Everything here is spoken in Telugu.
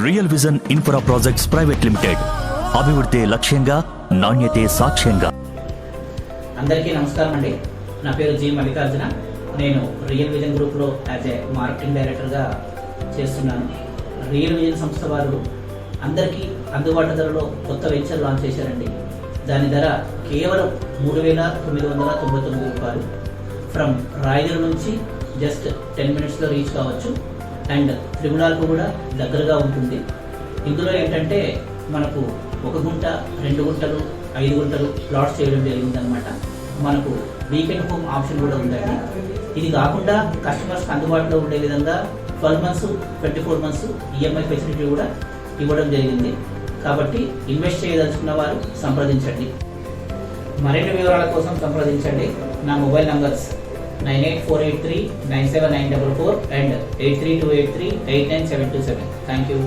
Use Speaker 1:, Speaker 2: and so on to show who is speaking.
Speaker 1: Real vision infra projects private limited. అభివృద్ధి లక్ష్యంగా, నాణ్యతే సాక్ష్యంగా.
Speaker 2: అందరికీ నమస్కారం అండి. నా పేరు జి మల్లికార్జున. నేను రియల్ విజన్ గ్రూప్లో యాజ్ ఏ మార్కెటింగ్ డైరెక్టర్గా చేస్తున్నాను. రియల్ విజన్ సంస్థ వారు అందరికీ అందుబాటు ధరలో కొత్త వెంచర్ లాంచ్ చేశారండి. దాని ధర కేవలం 3,999 రూపాయలు. ఫ్రమ్ రాయగఢ్ నుంచి జస్ట్ 10 minutesలో రీచ్ కావచ్చు. అండ్ త్రిగుణాలకు కూడా దగ్గరగా ఉంటుంది. ఇందులో ఏంటంటే మనకు 1 గుంట, 2 గుంటలు, 5 గుంటలు ప్లాట్స్ చేయడం జరిగిందనమాట. మనకు వీకెండ్ హోమ్ ఆప్షన్ కూడా ఉందండి. ఇది కాకుండా కస్టమర్స్కి అందుబాటులో ఉండే విధంగా 12 months, 24 months ఈఎంఐ ఫెసిలిటీ కూడా ఇవ్వడం జరిగింది. కాబట్టి ఇన్వెస్ట్ చేయదలుచుకున్న వారు సంప్రదించండి. మరిన్ని వివరాల కోసం సంప్రదించండి. నా mobile numbers 9848397944 and 83283897727. Thank you.